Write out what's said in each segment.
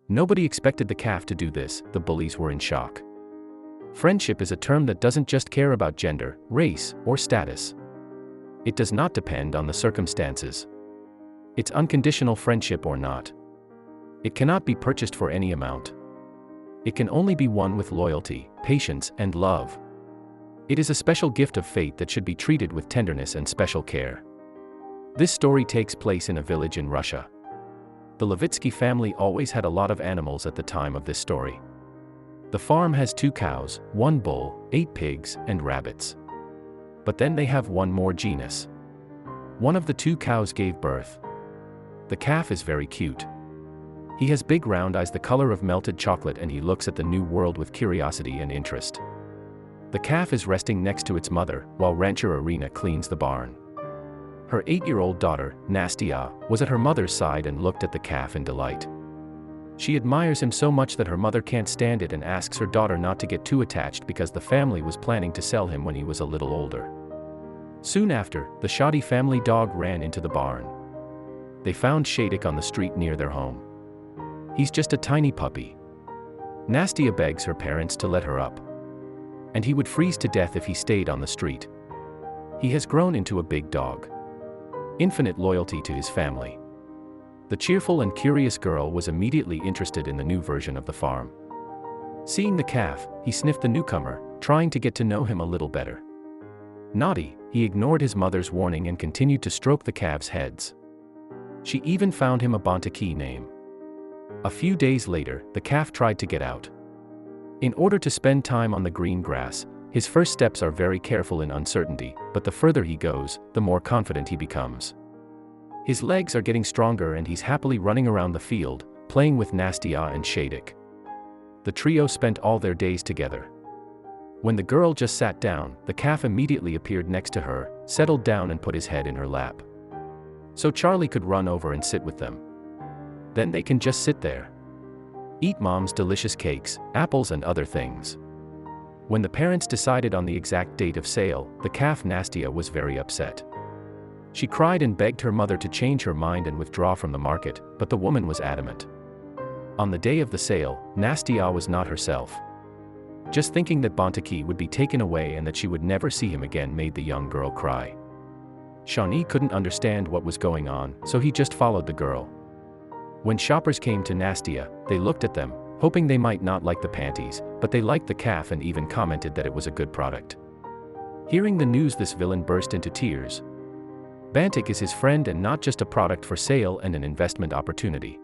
Nobody expected the calf to do this. The bullies were in shock. Friendship is a term that doesn't just care about gender, race, or status. It does not depend on the circumstances. It's unconditional friendship or not. It cannot be purchased for any amount. It can only be won with loyalty, patience, and love. It is a special gift of fate that should be treated with tenderness and special care. This story takes place in a village in Russia. The Levitsky family always had a lot of animals at the time of this story. The farm has 2 cows, 1 bull, 8 pigs, and rabbits. But then they have one more genus. One of the 2 cows gave birth. The calf is very cute. He has big round eyes the color of melted chocolate, and he looks at the new world with curiosity and interest. The calf is resting next to its mother, while rancher Irina cleans the barn. Her 8-year-old daughter, Nastya, was at her mother's side and looked at the calf in delight. She admires him so much that her mother can't stand it and asks her daughter not to get too attached because the family was planning to sell him when he was a little older. Soon after, the shoddy family dog ran into the barn. They found Shadik on the street near their home. He's just a tiny puppy. Nastya begs her parents to let her up. And he would freeze to death if he stayed on the street. He has grown into a big dog. Infinite loyalty to his family. The cheerful and curious girl was immediately interested in the new version of the farm. Seeing the calf, he sniffed the newcomer, trying to get to know him a little better. Naughty, he ignored his mother's warning and continued to stroke the calves' heads. She even found him a Bontaki name. A few days later, the calf tried to get out. In order to spend time on the green grass, his first steps are very careful in uncertainty, but the further he goes, the more confident he becomes. His legs are getting stronger and he's happily running around the field, playing with Nastya and Shadik. The trio spent all their days together. When the girl just sat down, the calf immediately appeared next to her, settled down and put his head in her lap. So Charlie could run over and sit with them. Then they can just sit there. Eat mom's delicious cakes, apples and other things. When the parents decided on the exact date of sale, the calf Nastya was very upset. She cried and begged her mother to change her mind and withdraw from the market, but the woman was adamant. On the day of the sale, Nastya was not herself. Just thinking that Bontaki would be taken away and that she would never see him again made the young girl cry. Shawnee couldn't understand what was going on, so he just followed the girl. When shoppers came to Nastya, they looked at them, hoping they might not like the panties, but they liked the calf and even commented that it was a good product. Hearing the news, this villain burst into tears. Bantik is his friend and not just a product for sale and an investment opportunity.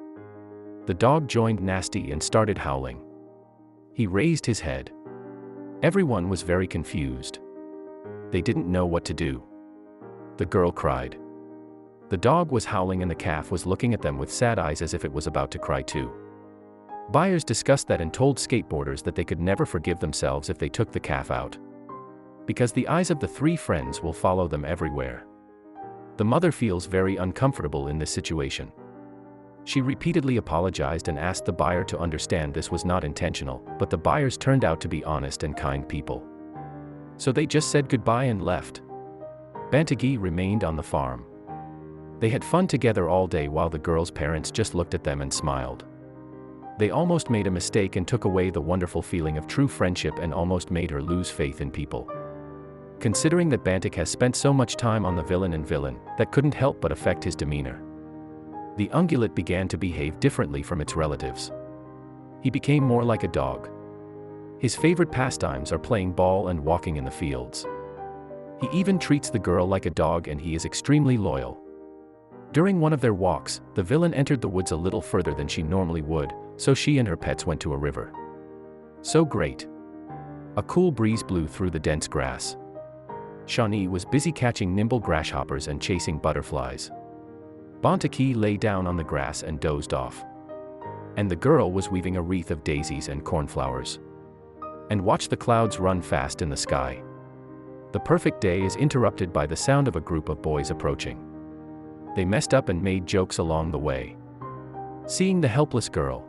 The dog joined Nasty and started howling. He raised his head. Everyone was very confused. They didn't know what to do. The girl cried. The dog was howling and the calf was looking at them with sad eyes as if it was about to cry too. Buyers discussed that and told skateboarders that they could never forgive themselves if they took the calf out. Because the eyes of the 3 friends will follow them everywhere. The mother feels very uncomfortable in this situation. She repeatedly apologized and asked the buyer to understand this was not intentional, but the buyers turned out to be honest and kind people. So they just said goodbye and left. Bantagi remained on the farm. They had fun together all day while the girl's parents just looked at them and smiled. They almost made a mistake and took away the wonderful feeling of true friendship and almost made her lose faith in people. Considering that Bantik has spent so much time on the villain, that couldn't help but affect his demeanor. The ungulate began to behave differently from its relatives. He became more like a dog. His favorite pastimes are playing ball and walking in the fields. He even treats the girl like a dog and he is extremely loyal. During one of their walks, the villain entered the woods a little further than she normally would, so she and her pets went to a river. So great. A cool breeze blew through the dense grass. Shawnee was busy catching nimble grasshoppers and chasing butterflies. Bontaki lay down on the grass and dozed off. And the girl was weaving a wreath of daisies and cornflowers. And watched the clouds run fast in the sky. The perfect day is interrupted by the sound of a group of boys approaching. They messed up and made jokes along the way. Seeing the helpless girl,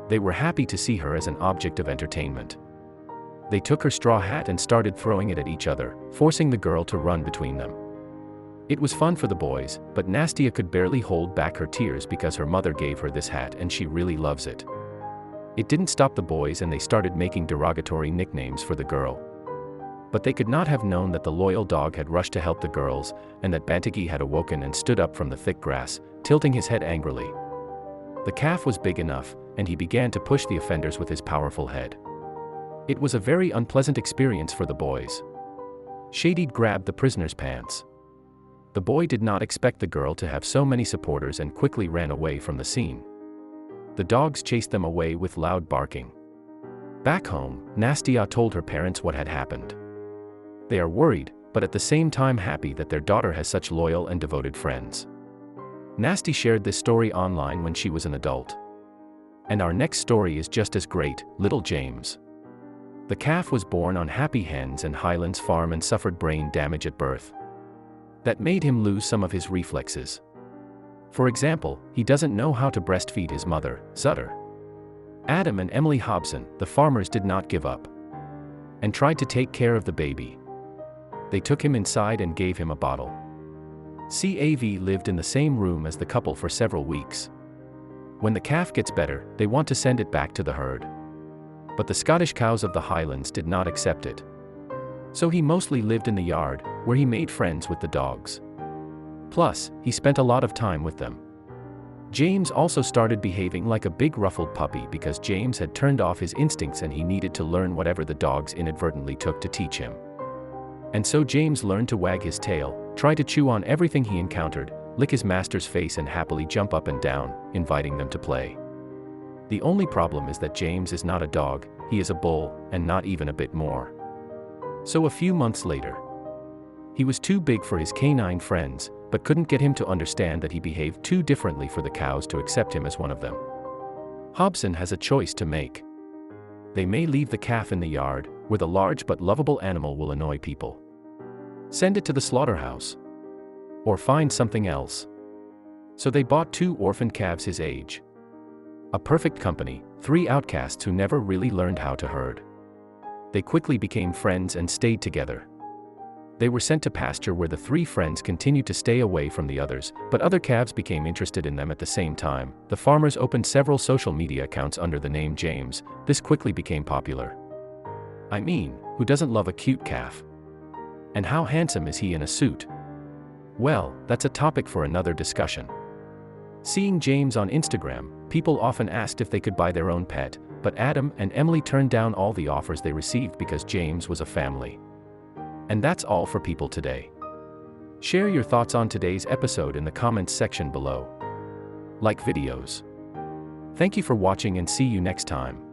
they were happy to see her as an object of entertainment. They took her straw hat and started throwing it at each other, forcing the girl to run between them. It was fun for the boys, but Nastia could barely hold back her tears because her mother gave her this hat and she really loves it. It didn't stop the boys and they started making derogatory nicknames for the girl. But they could not have known that the loyal dog had rushed to help the girls, and that Bantigi had awoken and stood up from the thick grass, tilting his head angrily. The calf was big enough, and he began to push the offenders with his powerful head. It was a very unpleasant experience for the boys. Shadid grabbed the prisoner's pants. The boy did not expect the girl to have so many supporters and quickly ran away from the scene. The dogs chased them away with loud barking. Back home, Nastia told her parents what had happened. They are worried, but at the same time happy that their daughter has such loyal and devoted friends. Nasty shared this story online when she was an adult. And our next story is just as great, little James. The calf was born on Happy Hens and Highlands Farm and suffered brain damage at birth. That made him lose some of his reflexes. For example, he doesn't know how to breastfeed his mother, Sutter. Adam and Emily Hobson, the farmers, did not give up and tried to take care of the baby. They took him inside and gave him a bottle. CAV lived in the same room as the couple for several weeks. When the calf gets better, they want to send it back to the herd. But the Scottish cows of the Highlands did not accept it. So he mostly lived in the yard, where he made friends with the dogs. Plus, he spent a lot of time with them. James also started behaving like a big ruffled puppy because James had turned off his instincts and he needed to learn whatever the dogs inadvertently took to teach him. And so James learned to wag his tail, try to chew on everything he encountered, lick his master's face and happily jump up and down, inviting them to play. The only problem is that James is not a dog, he is a bull, and not even a bit more. So a few months later, he was too big for his canine friends, but couldn't get him to understand that he behaved too differently for the cows to accept him as one of them. Hobson has a choice to make. They may leave the calf in the yard, where the large but lovable animal will annoy people. Send it to the slaughterhouse. Or find something else. So they bought 2 orphan calves his age. A perfect company, 3 outcasts who never really learned how to herd. They quickly became friends and stayed together. They were sent to pasture where the 3 friends continued to stay away from the others, but other calves became interested in them at the same time. The farmers opened several social media accounts under the name James. This quickly became popular. I mean, who doesn't love a cute calf? And how handsome is he in a suit? Well, that's a topic for another discussion. Seeing James on Instagram, people often asked if they could buy their own pet, but Adam and Emily turned down all the offers they received because James was a family. And that's all for people today. Share your thoughts on today's episode in the comments section below. Like videos. Thank you for watching and see you next time.